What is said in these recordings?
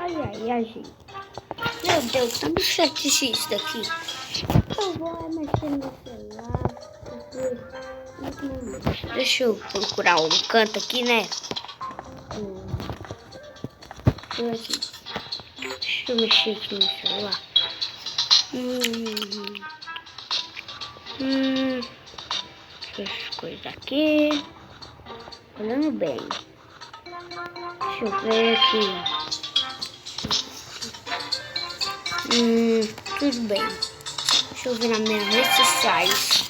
Ai, gente. Meu Deus, tá muito chatice isso daqui. Eu vou mexer no celular. Deixa eu procurar um canto aqui, né? Deixa eu mexer aqui no celular. Essas coisas aqui. Olhando bem. Deixa eu ver aqui. Tudo bem. Deixa eu ver nas minhas redes sociais.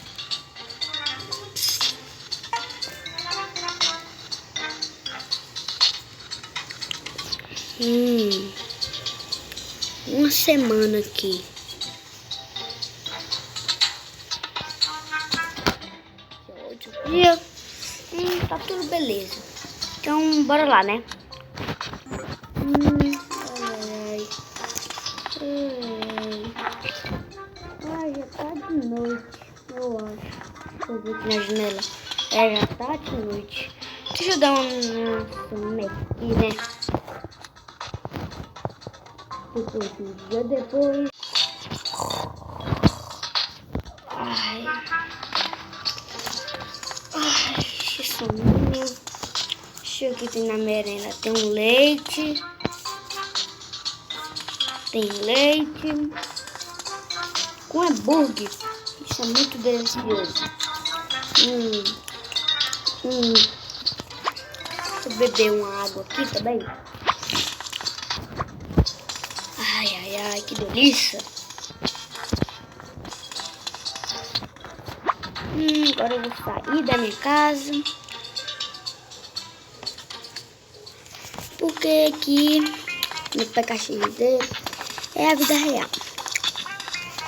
Uma semana aqui. Outro dia. Tá tudo beleza. Então, bora lá, né? Ai, já tá de noite, eu acho. Deixa eu ver aqui na janela. Já tá de noite. Deixa eu dar um aqui, né? Depois, um dia depois. Ai, que soninho. Deixa eu ver aqui na merenda. Tem um leite. Tem leite. Com hambúrguer. Isso é muito delicioso. Deixa eu beber uma água aqui também. Ai, que delícia. Agora eu vou sair da minha casa. Porque aqui no PKX dele é a vida real.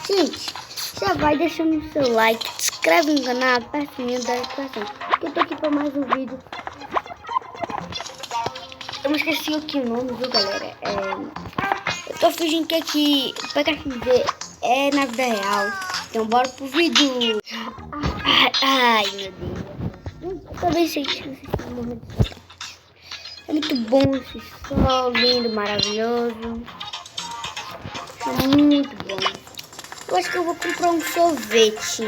Gente, já vai deixando o seu like, se inscreve no canal, aperta o sininho da notificação. Eu tô aqui para mais um vídeo. Eu me esqueci aqui o nome, viu, galera? Eu tô fingindo que aqui o PKXD é na vida real. Então bora pro vídeo. Ai, meu Deus. Eu também sei que vocês estão morrendo de saudade. É muito bom esse sol, lindo, maravilhoso. É muito bom. Eu acho que eu vou comprar um sorvete.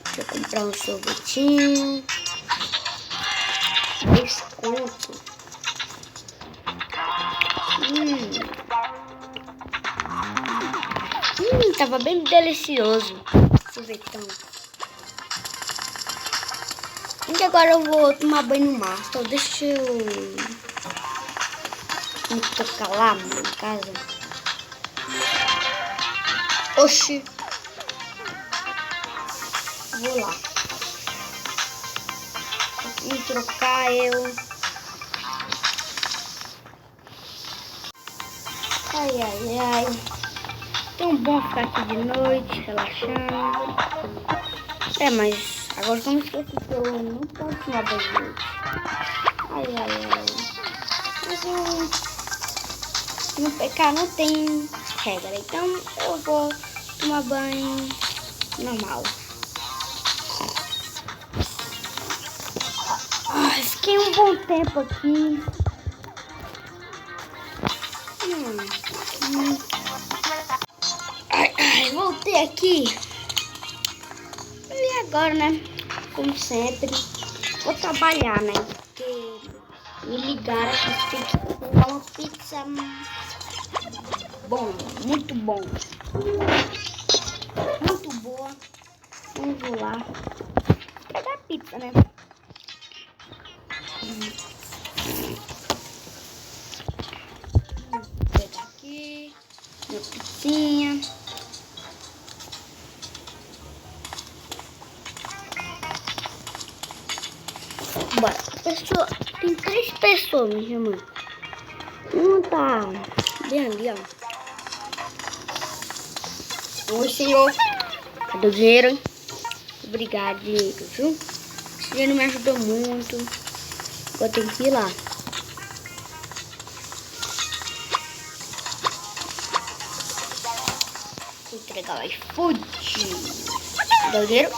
Deixa eu comprar um sorvetinho. 10 conto. Tava bem delicioso. Sorvetão. E agora eu vou tomar banho no mar. Então deixa eu me tocar lá na casa. Oxi. Vou lá. Me trocar eu. Ai. Tão bom ficar aqui de noite, relaxando. Mas agora eu me esqueci que eu não posso tomar banho de noite. Ai. Mas no PK não tem regra, então eu vou tomar banho normal. Fiquei um bom tempo aqui. Voltei aqui. E agora, né? Como sempre, vou trabalhar, né? Porque me ligaram que tem que comprar uma pizza bom, muito bom. Muito boa. Vamos lá pegar a pizza, né? Vou pegar aqui minha pizzinha. Bora. Tem 3 pessoas me chamando. Uma tá bem ali, ó. Oi, senhor. Cadê o dinheiro, hein? Obrigado, dinheiro, viu? Esse dinheiro me ajudou muito. Agora tem que ir lá. Vou entregar o iFood. Cadê o dinheiro?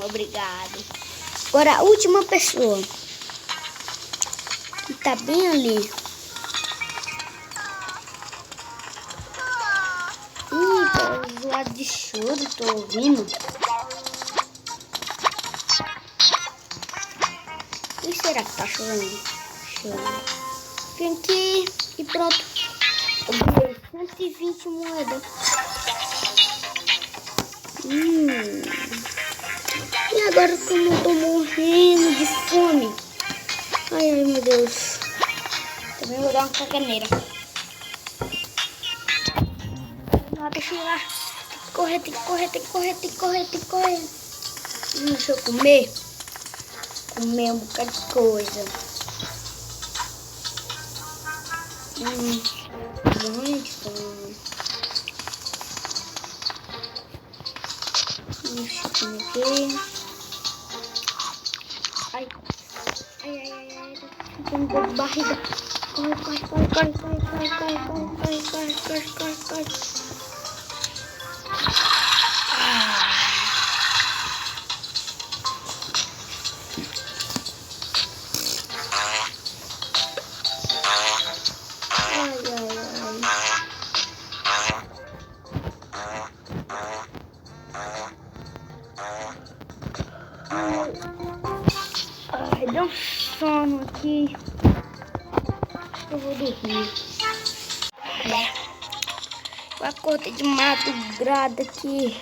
Obrigado. Agora a última pessoa. Que tá bem ali. Ih, tá zoado de choro, tô ouvindo. E será que tá chorando? Chorando. Vem aqui e pronto. Eu ganhei 120 moedas. E agora como eu tô morrendo de fome. Ai, ai, meu Deus. Também vou dar uma caganeira. Ah, deixa eu ir lá. Tem que correr, tem que correr, tem que correr, tem que correr, tem que correr. Deixa eu comer. Comer um bocado de coisa. Morrendo de fome. Deixa eu comer aqui. Ai, ai, ai, ai, ai. Tô com dor de barriga. Corre, corre, corre, corre, corre, corre, corre, corre, corre, corre, corre, corre, corre. Ai, deu um sono aqui. Eu vou dormir. Eu acordei de madrugada aqui.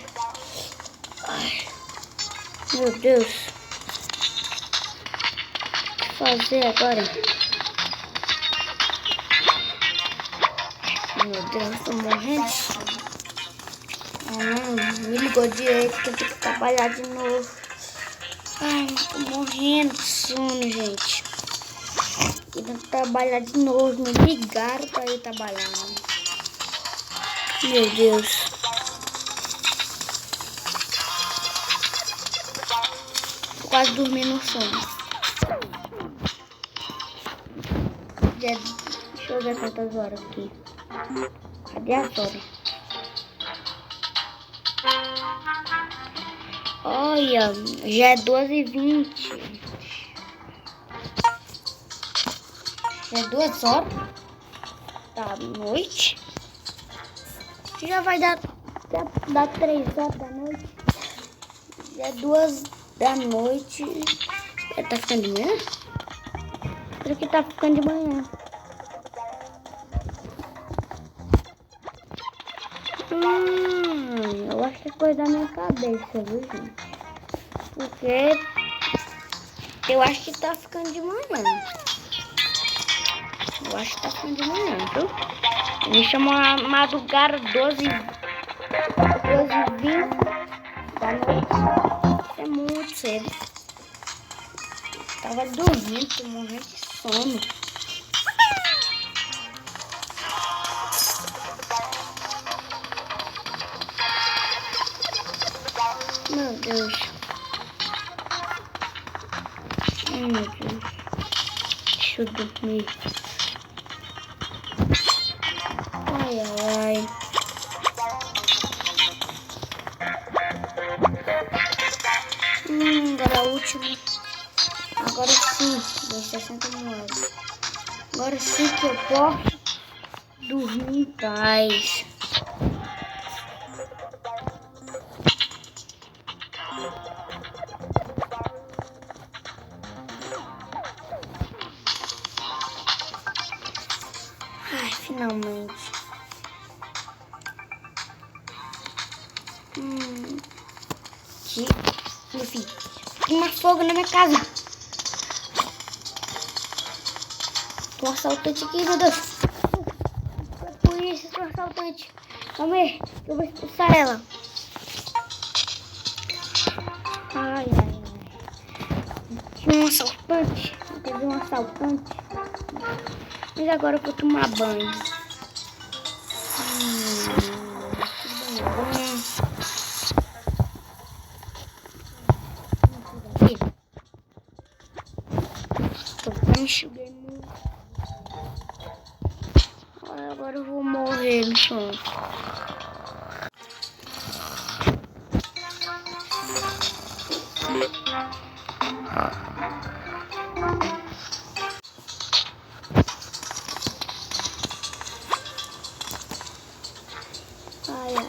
Ai, meu Deus. O que fazer agora? Meu Deus, tô morrendo. Me ligou direito que eu tenho que trabalhar de novo. Ai, tô morrendo de sono, gente. Eu tenho que trabalhar de novo. Me ligaram pra ir trabalhar. Meu Deus. Tô quase dormindo no sono. Deixa eu ver quantas horas aqui. Cadê as horas? Olha, já é 2h20. Já é 2 horas da noite. Já vai dar 3 horas da noite. Já é 2 da noite. Tá ficando de manhã? Acho que tá ficando de manhã. Eu acho que é coisa da minha cabeça, viu, gente? Porque eu acho que tá ficando de manhã. Eu acho que tá ficando de manhã, viu? Me chamou a madrugada 12h20 da noite. É muito cedo. Tava dormindo, tô morrendo de sono. Meu Deus. Ai, meu Deus. Deixa eu dormir. Ai, ai. Agora a última. Agora sim. Deu 60 moedas. Agora sim que eu posso dormir em paz. Ai, finalmente. Meu filho, tem mais fogo na minha casa. Tem um assaltante aqui, meu Deus. Polícia, tem um assaltante. Calma aí, eu vou expulsar ela. Ai, ai, ai. Tinha um assaltante. Teve um assaltante. Mas agora eu vou tomar banho. Enxuguei muito. Agora eu vou morrer no chão. Ai, ai, ai.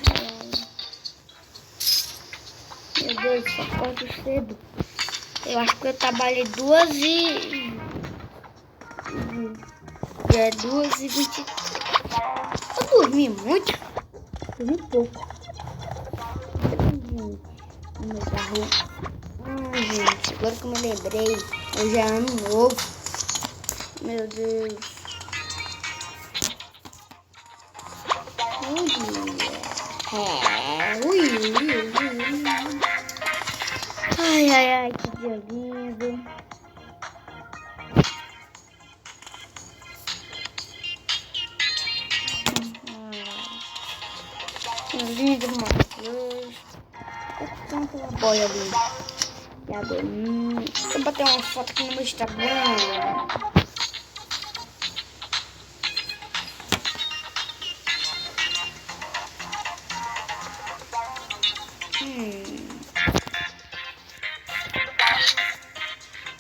Meu Deus, só acordo cedo. Eu acho que eu trabalhei 2h23. Eu dormi muito? Dormi pouco. Gente, agora que eu me lembrei, hoje é ano novo. Meu Deus. Ai, ai, ai, que dia lindo. Lindo, maravilhoso. Tem uma boia ali. E agora, eu botei uma foto aqui no meu Instagram.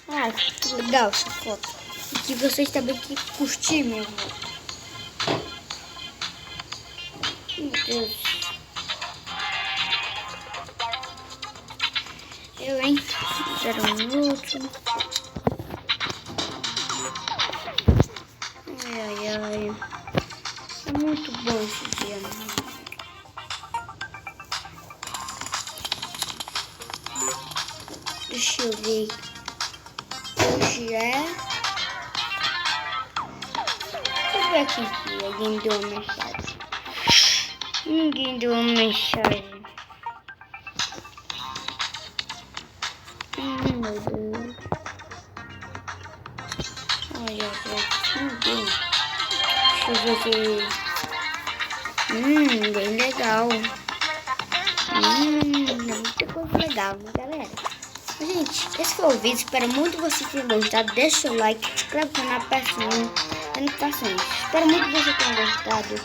Ah, que legal essa foto. E que vocês também que curtir minha foto. Meu Deus. Eu, hein? 0 minutos. Ai, ai, ai. É muito bom esse dia, né? Deixa eu ver. Hoje é... Deixa eu ver aqui se alguém deu uma mensagem. Ninguém deu uma mensagem. Meu Deus. Olha, ninguém. Deixa eu ver se... bem legal. Muita coisa legal, né, galera? Gente, esse foi o vídeo. Espero muito que vocês tenham gostado. Deixa o like, se inscreve no canal, aperta o sininho, notificações. Espero muito que vocês tenham gostado.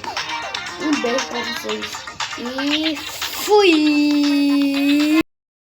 Um beijo pra vocês. E fui!